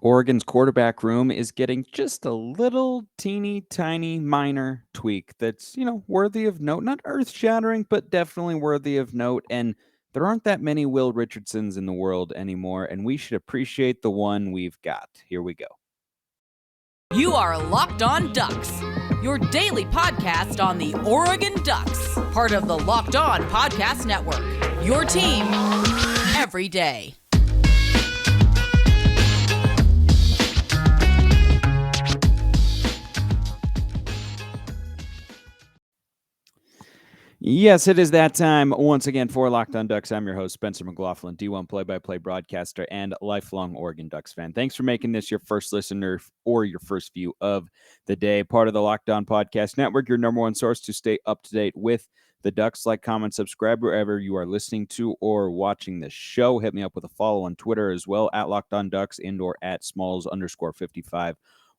Oregon's quarterback room is getting just a little teeny tiny minor tweak that's, worthy of note. Not earth shattering, but definitely worthy of note. And there aren't that many Will Richardsons in the world anymore, and we should appreciate the one we've got. Here we go. You are Locked On Ducks, your daily podcast on the Oregon Ducks, part of the Locked On Podcast Network, your team every day. Yes, it is that time once again for Locked On Ducks. I'm your host, Spencer McLaughlin, D1 play-by-play broadcaster and lifelong Oregon Ducks fan. Thanks for making this your first listener or your first view of the day. Part of the Locked On Podcast Network, your number one source to stay up to date with the Ducks. Like, comment, subscribe wherever you are listening to or watching this show. Hit me up with a follow on Twitter as well, at Locked On Ducks and/or at Smalls_55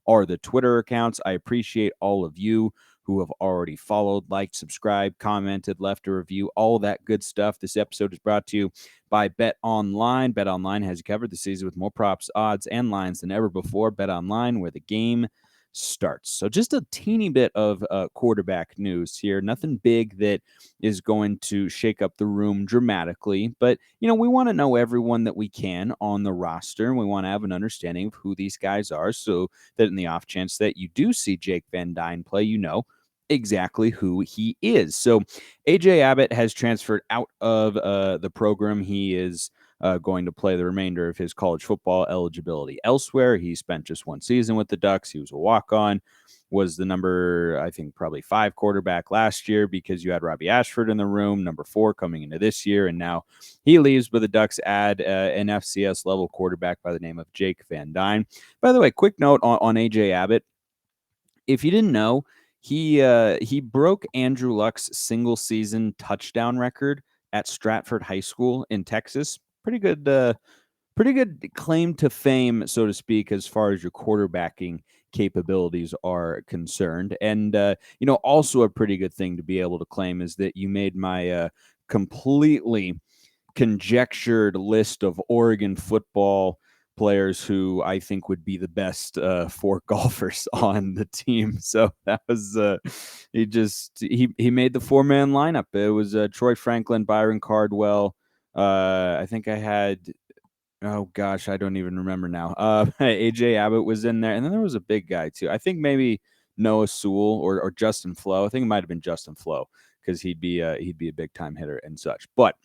are the Twitter accounts. I appreciate all of you who have already followed, liked, subscribed, commented, left a review, all that good stuff. This episode is brought to you by Bet Online. Bet Online has you covered this season with more props, odds, and lines than ever before. Bet Online, where the game starts. So just a teeny bit of quarterback news here. Nothing big that is going to shake up the room dramatically, but we want to know everyone that we can on the roster. We want to have an understanding of who these guys are, so that in the off chance that you do see Jake Van Dyne play, exactly who he is. So AJ Abbott has transferred out of the program. He is going to play the remainder of his college football eligibility elsewhere. He spent just one season with the Ducks. He was a walk-on, was the number, I think, probably 5 quarterback last year because you had Robbie Ashford in the room, number 4 coming into this year, and now he leaves, but the Ducks add an FCS level quarterback by the name of Jake Van Dyne. By the way, quick note on AJ Abbott. If you didn't know, he broke Andrew Luck's single season touchdown record at Stratford High School in Texas. Pretty good claim to fame, so to speak, as far as your quarterbacking capabilities are concerned. And also a pretty good thing to be able to claim is that you made my completely conjectured list of Oregon football players who I think would be the best 4 golfers on the team. So that was he made the 4-man lineup. It was Troy Franklin, Byron Cardwell. I think I had, oh gosh, I don't even remember now. AJ Abbott was in there, and then there was a big guy too. I think maybe Noah Sewell or Justin Flo. I think it might have been Justin Flo because he'd be a big time hitter and such. But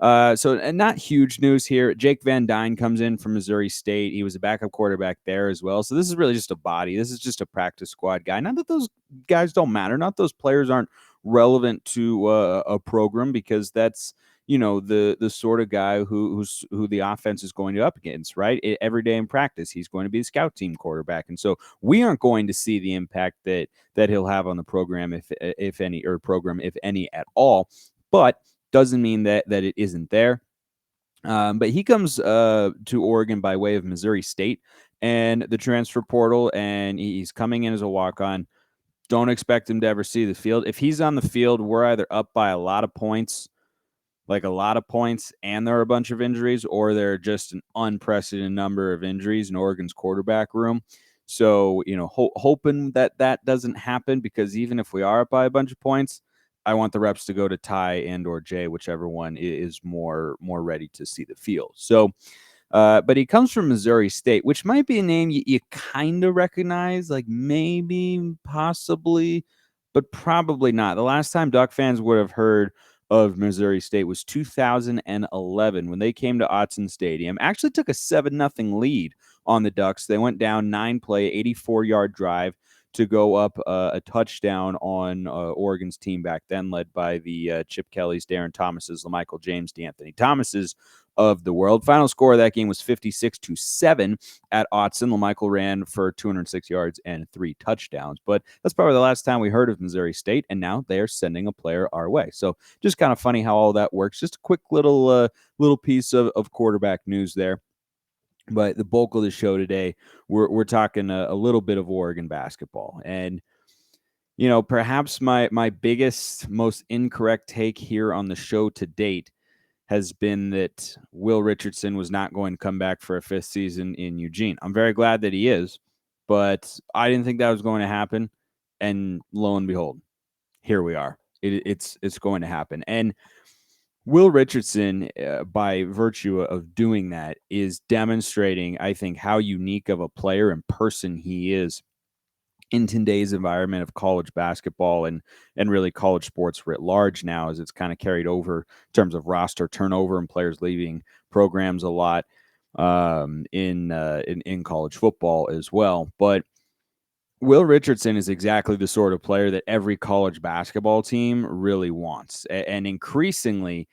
and not huge news here. Jake Van Dyne comes in from Missouri State. He was a backup quarterback there as well. So this is really just a body. This is just a practice squad guy. Not that those guys don't matter. Not those players aren't relevant to a program, because that's the sort of guy who the offense is going to up against, right? Every day in practice, he's going to be a scout team quarterback, and so we aren't going to see the impact that he'll have on the program, if any, or program if any at all. But doesn't mean that it isn't there. But he comes to Oregon by way of Missouri State and the transfer portal, and he's coming in as a walk-on. Don't expect him to ever see the field. If he's on the field, we're either up by a lot of points, and there are a bunch of injuries, or there are just an unprecedented number of injuries in Oregon's quarterback room. So, hoping that doesn't happen, because even if we are up by a bunch of points, I want the reps to go to Ty and or Jay, whichever one is more ready to see the field. So, but he comes from Missouri State, which might be a name you kind of recognize, like maybe, possibly, but probably not. The last time Duck fans would have heard of Missouri State was 2011 when they came to Autzen Stadium. Actually took a 7-0 lead on the Ducks. They went down 9-play, 84-yard drive to go up a touchdown on Oregon's team back then, led by the Chip Kellys, Darren Thomases, LaMichael James, DeAnthony Thomases of the world. Final score of that game was 56-7 at Autzen. LaMichael ran for 206 yards and 3 touchdowns. But that's probably the last time we heard of Missouri State, and now they are sending a player our way. So just kind of funny how all that works. Just a quick little piece of quarterback news there. But the bulk of the show today, we're talking a little bit of Oregon basketball. And, perhaps my biggest, most incorrect take here on the show to date has been that Will Richardson was not going to come back for a fifth season in Eugene. I'm very glad that he is, but I didn't think that was going to happen. And lo and behold, here we are. It's going to happen. And Will Richardson, by virtue of doing that, is demonstrating, I think, how unique of a player and person he is in today's environment of college basketball and really college sports writ large now, as it's kind of carried over in terms of roster turnover and players leaving programs a lot in college football as well. But Will Richardson is exactly the sort of player that every college basketball team really wants, and increasingly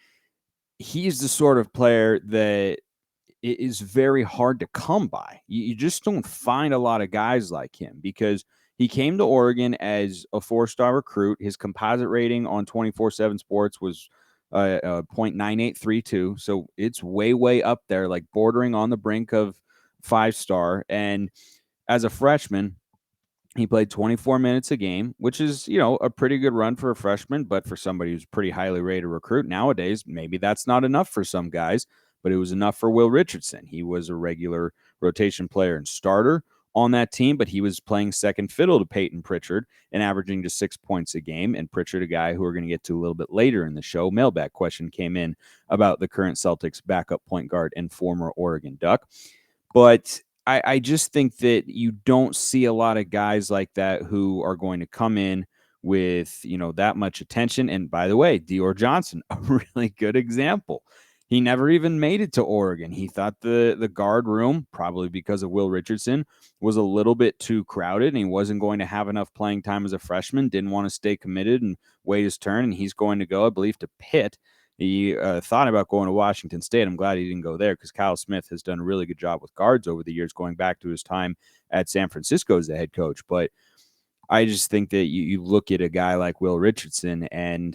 he's the sort of player that it is very hard to come by. You just don't find a lot of guys like him because he came to Oregon as a 4-star recruit. His composite rating on 24/7 Sports was .9832, so it's way up there, like bordering on the brink of 5-star. And as a freshman, he played 24 minutes a game, which is, a pretty good run for a freshman, but for somebody who's pretty highly rated recruit nowadays, maybe that's not enough for some guys, but it was enough for Will Richardson. He was a regular rotation player and starter on that team, but he was playing second fiddle to Peyton Pritchard and averaging just 6 points a game. And Pritchard, a guy who we're going to get to a little bit later in the show, mailbag question came in about the current Celtics backup point guard and former Oregon Duck. But I just think that you don't see a lot of guys like that who are going to come in with, that much attention. And by the way, Dior Johnson, a really good example. He never even made it to Oregon. He thought the guard room, probably because of Will Richardson, was a little bit too crowded and he wasn't going to have enough playing time as a freshman, didn't want to stay committed and wait his turn. And he's going to go, I believe, to Pitt. He thought about going to Washington State. I'm glad he didn't go there because Kyle Smith has done a really good job with guards over the years, going back to his time at San Francisco as the head coach. But I just think that you look at a guy like Will Richardson and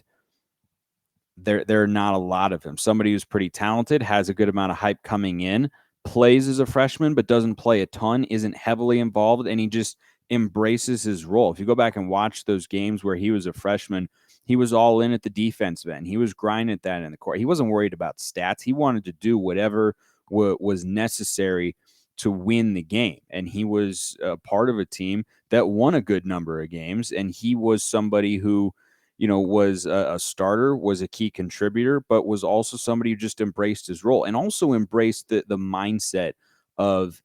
there are not a lot of him. Somebody who's pretty talented, has a good amount of hype coming in, plays as a freshman, but doesn't play a ton, isn't heavily involved, and he just embraces his role. If you go back and watch those games where he was a freshman, he was all in at the defensive end. He was grinding at that in the court. He wasn't worried about stats. He wanted to do whatever was necessary to win the game. And he was a part of a team that won a good number of games. And he was somebody who, was a starter, was a key contributor, but was also somebody who just embraced his role and also embraced the mindset of,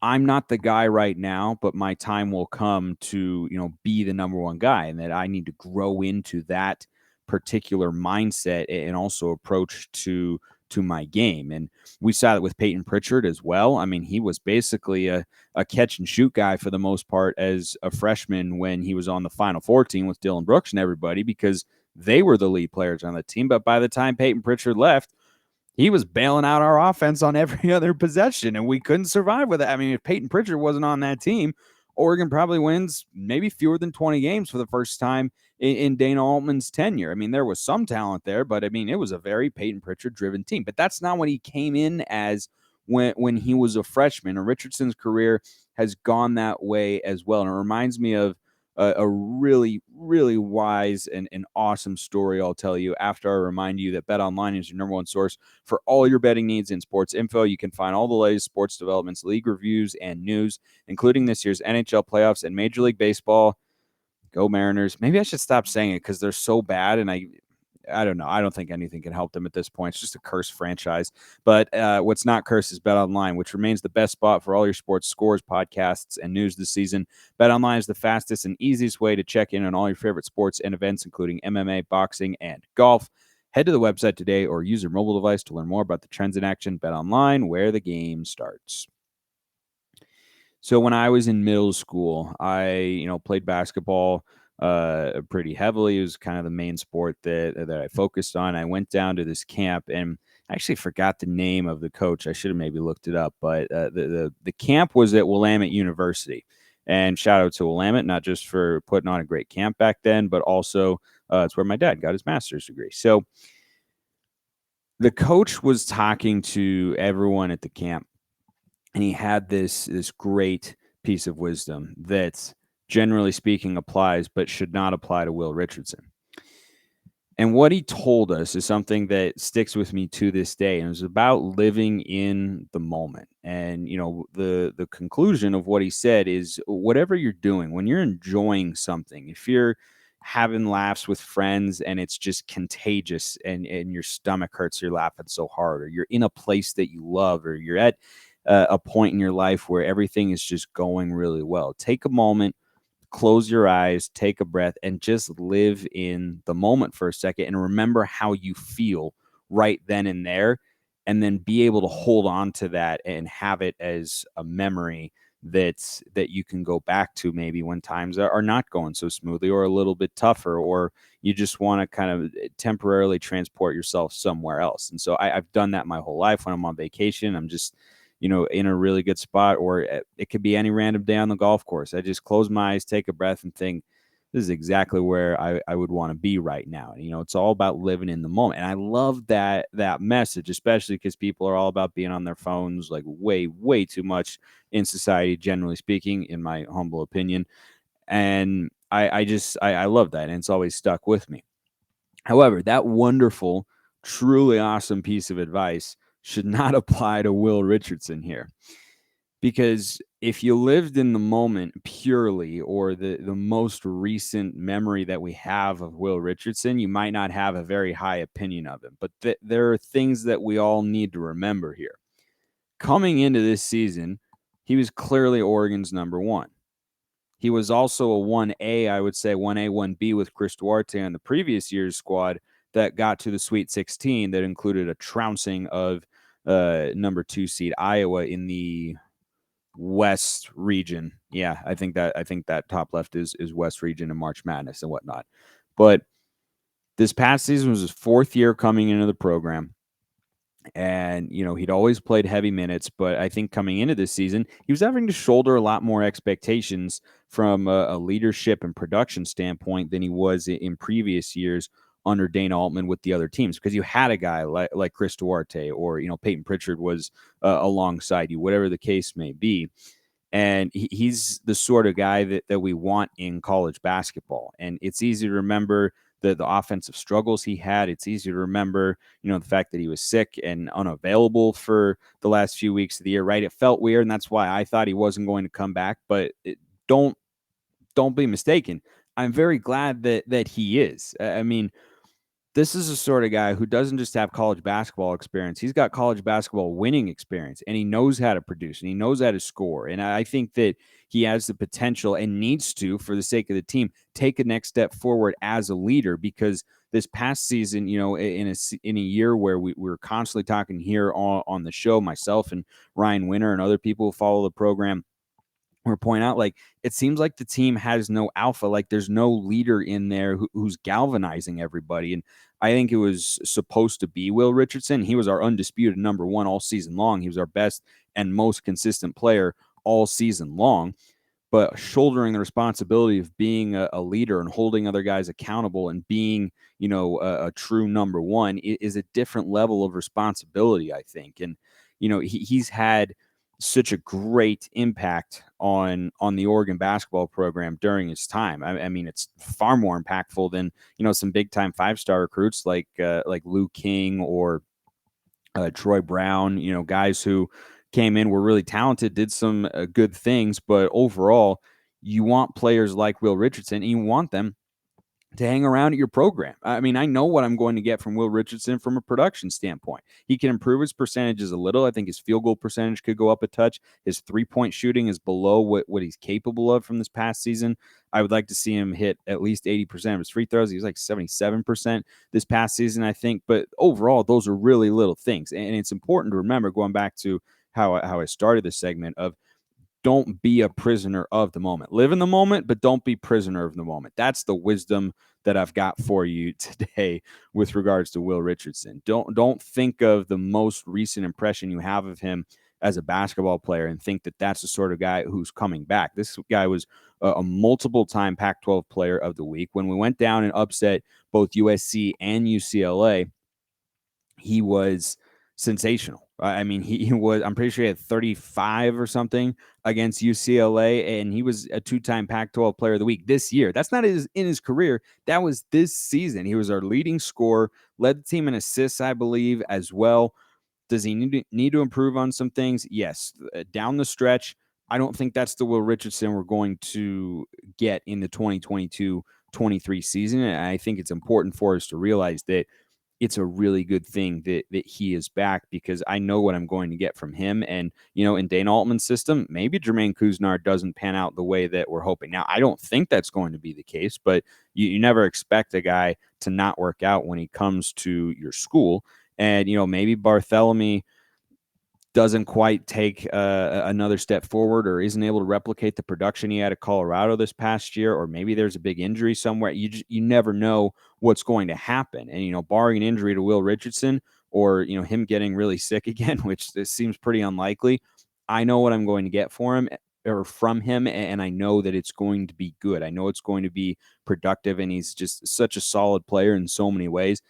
I'm not the guy right now, but my time will come to, be the number one guy, and that I need to grow into that particular mindset and also approach to my game. And we saw that with Peyton Pritchard as well. I mean, he was basically a catch and shoot guy for the most part as a freshman when he was on the Final Four team with Dylan Brooks and everybody, because they were the lead players on the team. But by the time Peyton Pritchard left, he was bailing out our offense on every other possession, and we couldn't survive with it. I mean, if Peyton Pritchard wasn't on that team, Oregon probably wins maybe fewer than 20 games for the first time in Dana Altman's tenure. I mean, there was some talent there, but I mean, it was a very Peyton Pritchard-driven team. But that's not what he came in as when he was a freshman. And Richardson's career has gone that way as well. And it reminds me of a really, really wise and awesome story I'll tell you after I remind you that BetOnline is your number one source for all your betting needs in sports info. You can find all the latest sports developments, league reviews, and news, including this year's NHL playoffs and Major League Baseball. Go Mariners. Maybe I should stop saying it because they're so bad, and I don't know. I don't think anything can help them at this point. It's just a cursed franchise. But what's not cursed is BetOnline, which remains the best spot for all your sports scores, podcasts, and news this season. BetOnline is the fastest and easiest way to check in on all your favorite sports and events, including MMA, boxing, and golf. Head to the website today or use your mobile device to learn more about the trends in action. BetOnline, where the game starts. So when I was in middle school, I, played basketball pretty heavily. It was kind of the main sport that I focused on. I went down to this camp, and I actually forgot the name of the coach. I should have maybe looked it up, but the camp was at Willamette University. And shout out to Willamette, not just for putting on a great camp back then, but also it's where my dad got his master's degree. So the coach was talking to everyone at the camp, and he had this great piece of wisdom that, generally speaking, applies but should not apply to Will Richardson. And what he told us is something that sticks with me to this day. And it was about living in the moment. And, the conclusion of what he said is whatever you're doing, when you're enjoying something, if you're having laughs with friends and it's just contagious and your stomach hurts, you're laughing so hard, or you're in a place that you love, or you're at a point in your life where everything is just going really well, take a moment, close your eyes, take a breath, and just live in the moment for a second and remember how you feel right then and there. And then be able to hold on to that and have it as a memory that you can go back to maybe when times are not going so smoothly or a little bit tougher, or you just want to kind of temporarily transport yourself somewhere else. And so I've done that my whole life. When I'm on vacation, I'm just in a really good spot, or it could be any random day on the golf course. I just close my eyes, take a breath, and think, this is exactly where I would want to be right now. And, it's all about living in the moment. And I love that message, especially because people are all about being on their phones, like way, way too much in society, generally speaking, in my humble opinion. And I love that. And it's always stuck with me. However, that wonderful, truly awesome piece of advice should not apply to Will Richardson here. Because if you lived in the moment purely, or the most recent memory that we have of Will Richardson, you might not have a very high opinion of him. But there are things that we all need to remember here. Coming into this season, he was clearly Oregon's number one. He was also a 1A, I would say 1A, 1B with Chris Duarte on the previous year's squad that got to the Sweet 16 that included a trouncing of number 2 seed Iowa in the West region. Yeah, I think that top left is West region and March Madness and whatnot. But this past season was his 4th year coming into the program. And, he'd always played heavy minutes, but I think coming into this season, he was having to shoulder a lot more expectations from a leadership and production standpoint than he was in previous years under Dana Altman with the other teams, because you had a guy like Chris Duarte, or, Peyton Pritchard was alongside you, whatever the case may be. And he's the sort of guy that we want in college basketball. And it's easy to remember the offensive struggles he had. It's easy to remember, the fact that he was sick and unavailable for the last few weeks of the year, right? It felt weird, and that's why I thought he wasn't going to come back. But don't be mistaken. I'm very glad that he is. I mean, this is the sort of guy who doesn't just have college basketball experience. He's got college basketball winning experience, and he knows how to produce, and he knows how to score. And I think that he has the potential and needs to, for the sake of the team, take a next step forward as a leader, because this past season, in a year where we were constantly talking here on the show, myself and Ryan Winter and other people who follow the program, or point out, like, it seems like the team has no alpha, like there's no leader in there who's galvanizing everybody. And I think it was supposed to be Will Richardson. He was our undisputed number one all season long. He was our best and most consistent player all season long. But shouldering the responsibility of being a leader and holding other guys accountable and being, a true number one is a different level of responsibility, I think. And, he's had such a great impact on the Oregon basketball program during his time. I mean, it's far more impactful than, some big time 5-star recruits like Lou King or Troy Brown, guys who came in, were really talented, did some good things. But overall, you want players like Will Richardson, and you want them to hang around at your program. I mean, I know what I'm going to get from Will Richardson from a production standpoint. He can improve his percentages a little. I think his field goal percentage could go up a touch. His 3-point shooting is below what he's capable of from this past season. I would like to see him hit at least 80% of his free throws. He was like 77% this past season, I think. But overall, those are really little things. And it's important to remember, going back to how I started this segment, of don't be a prisoner of the moment. Live in the moment, but don't be prisoner of the moment. That's the wisdom that I've got for you today with regards to Will Richardson. Don't think of the most recent impression you have of him as a basketball player and think that that's the sort of guy who's coming back. This guy was a multiple-time Pac-12 player of the week. When we went down and upset both USC and UCLA, he was sensational. I mean, he was, I'm pretty sure he had 35 or something against UCLA, and he was a two-time Pac-12 Player of the Week this year. That's not in his career. That was this season. He was our leading scorer, led the team in assists, I believe, as well. Does he need to improve on some things? Yes. Down the stretch, I don't think that's the Will Richardson we're going to get in the 2022-23 season. And I think it's important for us to realize that it's a really good thing that he is back, because I know what I'm going to get from him. And, in Dana Altman's system, maybe Jermaine Couisnard doesn't pan out the way that we're hoping. Now, I don't think that's going to be the case, but you never expect a guy to not work out when he comes to your school. And, maybe Bartholomew doesn't quite take another step forward, or isn't able to replicate the production he had at Colorado this past year, or maybe there's a big injury somewhere. You never know what's going to happen. And, barring an injury to Will Richardson, or, him getting really sick again, which this seems pretty unlikely, I know what I'm going to get for him or from him, and I know that it's going to be good. I know it's going to be productive, and he's just such a solid player in so many ways.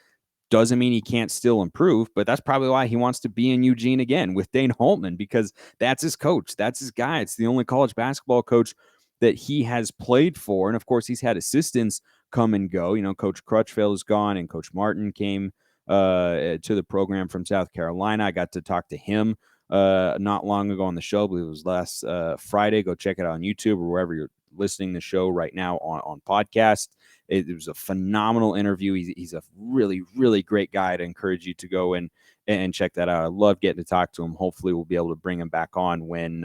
Doesn't mean he can't still improve, but that's probably why he wants to be in Eugene again with Dana Altman, because that's his coach. That's his guy. It's the only college basketball coach that he has played for. And of course, he's had assistants come and go. Coach Crutchfield is gone, and Coach Martin came to the program from South Carolina. I got to talk to him not long ago on the show. I believe it was last Friday. Go check it out on YouTube or wherever you're listening to the show right now on podcast. It was a phenomenal interview. He's a really, really great guy. I'd encourage you to go and check that out. I love getting to talk to him. Hopefully we'll be able to bring him back on when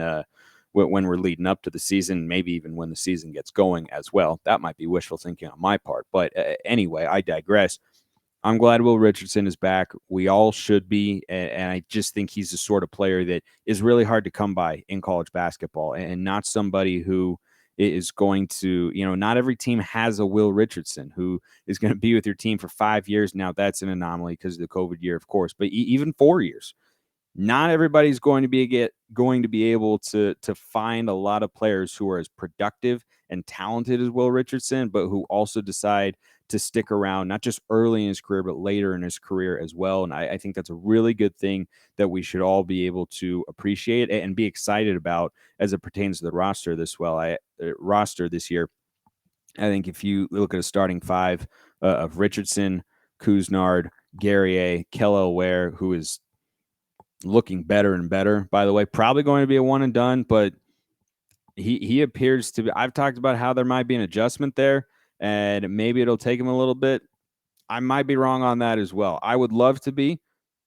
we're leading up to the season, maybe even when the season gets going as well. That might be wishful thinking on my part. But anyway, I digress. I'm glad Will Richardson is back. We all should be. And I just think he's the sort of player that is really hard to come by in college basketball, and not somebody who is going to, not every team has a Will Richardson who is going to be with your team for 5 years. Now, that's an anomaly because of the COVID year, of course, but even 4 years. Not everybody's going to be able to find a lot of players who are as productive and talented as Will Richardson, but who also decide to stick around, not just early in his career, but later in his career as well. And I think that's a really good thing that we should all be able to appreciate and be excited about as it pertains to the roster roster this year. I think if you look at a starting five of Richardson, Couisnard, Guerrier, Kellel Ware, who is looking better and better, by the way, probably going to be a one and done, but he appears to be. I've talked about how there might be an adjustment there, and maybe it'll take him a little bit. I might be wrong on that as well. I would love to be.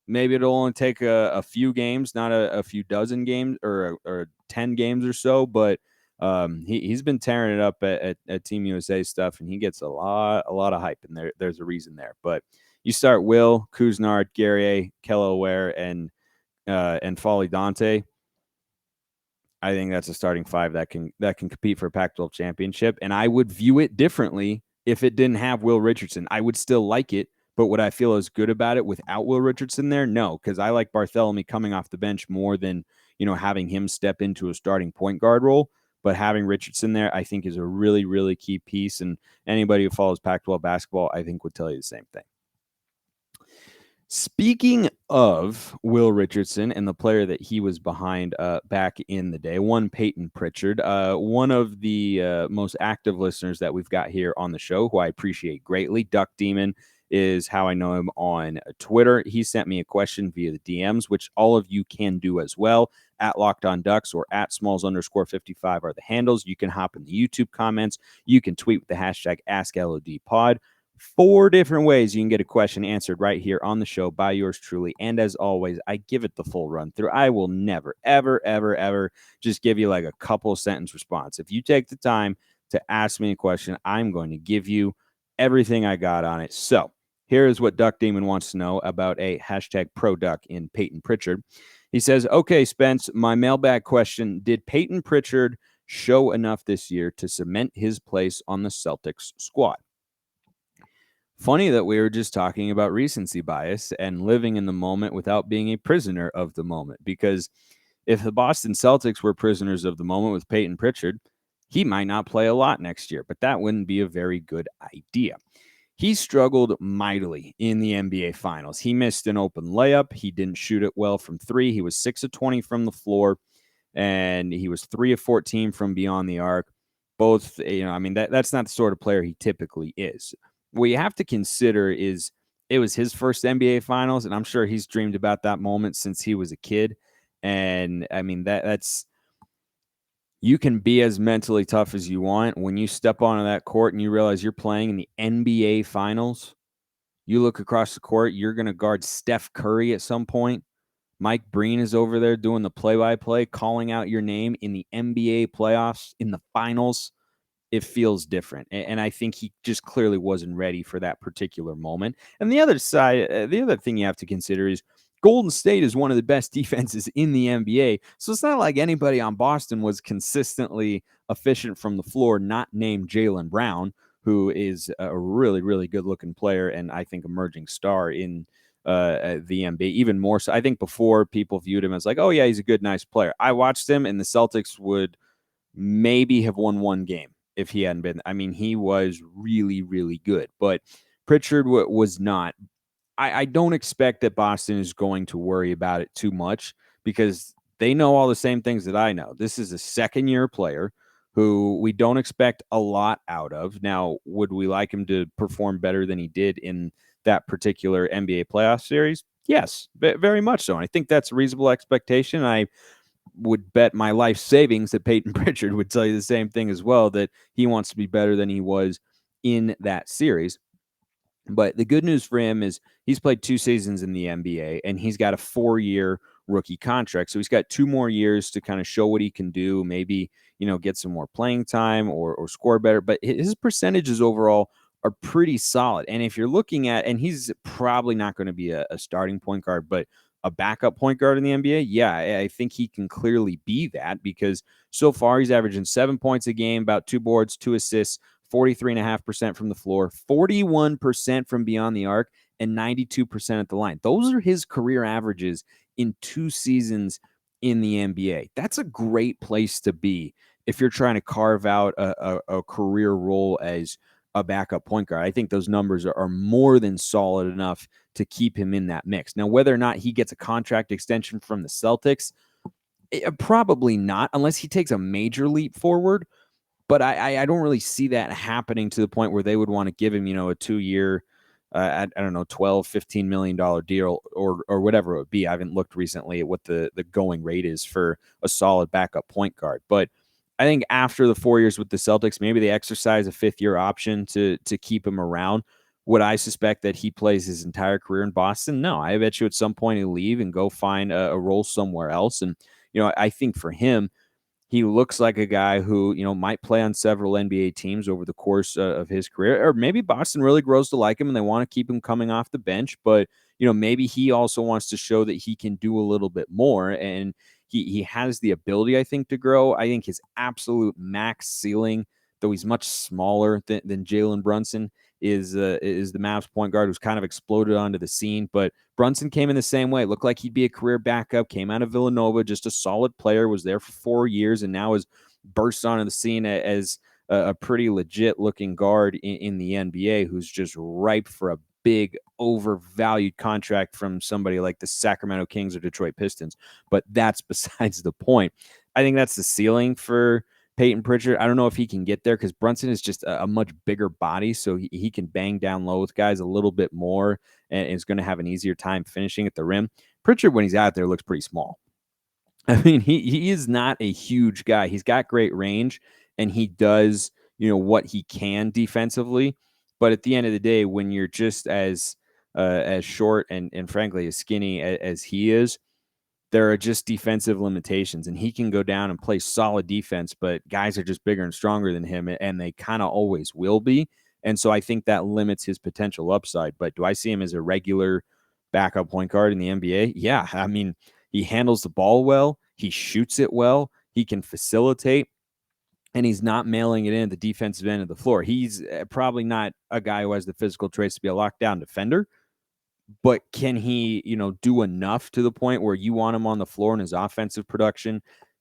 Maybe it'll only take a few games, not a few dozen games or 10 games or so, but he's been tearing it up at Team USA stuff, and he gets a lot of hype, and there's a reason there. But you start Will, Couisnard, Guerrier, Kellel Ware, and Folly Dante. I think that's a starting five that can compete for a Pac-12 championship, and I would view it differently if it didn't have Will Richardson. I would still like it, but would I feel as good about it without Will Richardson there? No, because I like Bartholomew coming off the bench more than having him step into a starting point guard role. But having Richardson there, I think, is a really, really key piece, and anybody who follows Pac-12 basketball, I think, would tell you the same thing. Speaking of Will Richardson and the player that he was behind back in the day, one Peyton Pritchard, one of the most active listeners that we've got here on the show, who I appreciate greatly. Duck Demon is how I know him on Twitter. He sent me a question via the DMs, which all of you can do as well. At Locked On Ducks or at Smalls_55 are the handles. You can hop in the YouTube comments. You can tweet with the hashtag AskLODPod. 4 different ways you can get a question answered right here on the show by yours truly. And as always, I give it the full run through. I will never, ever, ever, ever just give you like a couple sentence response. If you take the time to ask me a question, I'm going to give you everything I got on it. So here is what Duck Demon wants to know about a hashtag ProDuck in Peyton Pritchard. He says, okay, Spence, my mailbag question, did Peyton Pritchard show enough this year to cement his place on the Celtics squad? Funny that we were just talking about recency bias and living in the moment without being a prisoner of the moment, because if the Boston Celtics were prisoners of the moment with Peyton Pritchard, he might not play a lot next year, but that wouldn't be a very good idea. he struggled mightily in the NBA Finals. He missed an open layup. He didn't shoot it well from three. He was 6 of 20 from the floor, and he was 3 of 14 from beyond the arc. Both, I mean, that's not the sort of player he typically is. What you have to consider is it was his first NBA Finals, and I'm sure he's dreamed about that moment since he was a kid. And I mean, that's you can be as mentally tough as you want. When you step onto that court and you realize you're playing in the NBA Finals, you look across the court, you're going to guard Steph Curry at some point. Mike Breen is over there doing the play-by-play, calling out your name in the NBA playoffs, in the finals. It feels different. And I think he just clearly wasn't ready for that particular moment. And the other side, the other thing you have to consider is Golden State is one of the best defenses in the NBA. So it's not like anybody on Boston was consistently efficient from the floor, not named Jaylen Brown, who is a really, really good looking player and I think emerging star in the NBA. Even more so, I think before people viewed him as like, oh, yeah, he's a good, nice player. I watched him and the Celtics would maybe have won one game if he hadn't been. I mean, he was really, really good, but Pritchard was not. I don't expect that Boston is going to worry about it too much because they know all the same things that I know. This is a second-year player who we don't expect a lot out of. Now, would we like him to perform better than he did in that particular NBA playoff series? Yes, very much so. And I think that's a reasonable expectation. I would bet my life savings that Peyton Pritchard would tell you the same thing as well, that he wants to be better than he was in that series. But the good news for him is he's played 2 seasons in the NBA and he's got a 4-year rookie contract. So he's got 2 more years to kind of show what he can do, maybe, get some more playing time or score better. But his percentages overall are pretty solid. And if you're looking at, and he's probably not going to be a starting point guard, but a backup point guard in the NBA, yeah, I think he can clearly be that because so far he's averaging 7 points a game, about 2 boards, 2 assists, 43.5% from the floor, 41% from beyond the arc, and 92% at the line. Those are his career averages in 2 seasons in the NBA. That's a great place to be if you're trying to carve out a career role as a backup point guard. I think those numbers are more than solid enough to keep him in that mix. Now, whether or not he gets a contract extension from the Celtics, probably not, unless he takes a major leap forward. But I don't really see that happening to the point where they would want to give him, a 2-year, I don't know, $12-15 million deal or whatever it would be. I haven't looked recently at what the going rate is for a solid backup point guard. But I think after the 4 years with the Celtics, maybe they exercise a 5th-year option to keep him around. Would I suspect that he plays his entire career in Boston? No, I bet you at some point he'll leave and go find a role somewhere else. And, I think for him, he looks like a guy who, might play on several NBA teams over the course of his career, or maybe Boston really grows to like him and they want to keep him coming off the bench. But, maybe he also wants to show that he can do a little bit more. And he has the ability, I think, to grow. I think his absolute max ceiling, though he's much smaller than Jalen Brunson, is the Mavs point guard who's kind of exploded onto the scene. But Brunson came in the same way. Looked like he'd be a career backup, came out of Villanova, just a solid player, was there for 4 years, and now has burst onto the scene as a pretty legit looking guard in the NBA who's just ripe for a big overvalued contract from somebody like the Sacramento Kings or Detroit Pistons. But that's besides the point. I think that's the ceiling for Peyton Pritchard. I don't know if he can get there because Brunson is just a much bigger body, so he can bang down low with guys a little bit more and is going to have an easier time finishing at the rim. Pritchard, when he's out there, looks pretty small. I mean, he is not a huge guy. He's got great range, and he does, what he can defensively. But at the end of the day, when you're just as short and frankly as skinny as he is, there are just defensive limitations, and he can go down and play solid defense, but guys are just bigger and stronger than him, and they kind of always will be. And so I think that limits his potential upside. But do I see him as a regular backup point guard in the NBA? Yeah. I mean, he handles the ball well. He shoots it well. He can facilitate, and he's not mailing it in at the defensive end of the floor. He's probably not a guy who has the physical traits to be a lockdown defender, but can he, do enough to the point where you want him on the floor and his offensive production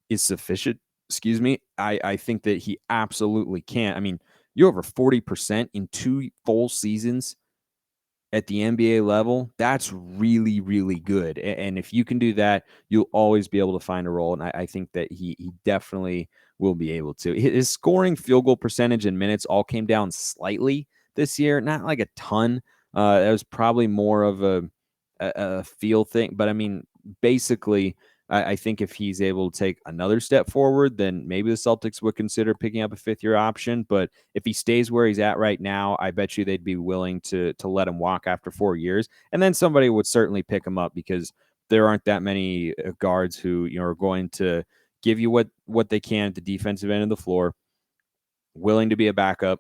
is sufficient? Excuse me. I think that he absolutely can. I mean, you're over 40% in 2 full seasons at the NBA level. That's really, really good. And if you can do that, you'll always be able to find a role. And I think that he definitely will be able to. His scoring, field goal percentage, and minutes all came down slightly this year, not like a ton. That was probably more of a feel thing. But I mean, basically, I think if he's able to take another step forward, then maybe the Celtics would consider picking up a 5th-year option. But if he stays where he's at right now, I bet you they'd be willing to let him walk after 4 years, and then somebody would certainly pick him up because there aren't that many guards who are going to give you what they can at the defensive end of the floor, willing to be a backup,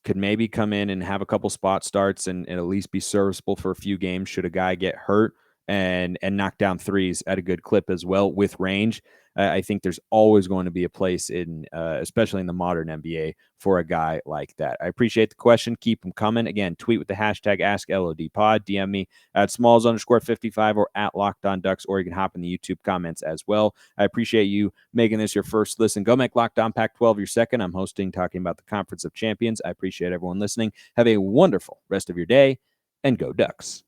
could maybe come in and have a couple spot starts and at least be serviceable for a few games should a guy get hurt and knock down threes at a good clip as well with range. I think there's always going to be a place in, especially in the modern NBA, for a guy like that. I appreciate the question. Keep them coming. Again, tweet with the hashtag AskLODPod. DM me at Smalls_55 or at Locked On Ducks, or you can hop in the YouTube comments as well. I appreciate you making this your first listen. Go make Locked On Pac-12 your second. I'm hosting, talking about the Conference of Champions. I appreciate everyone listening. Have a wonderful rest of your day, and go Ducks.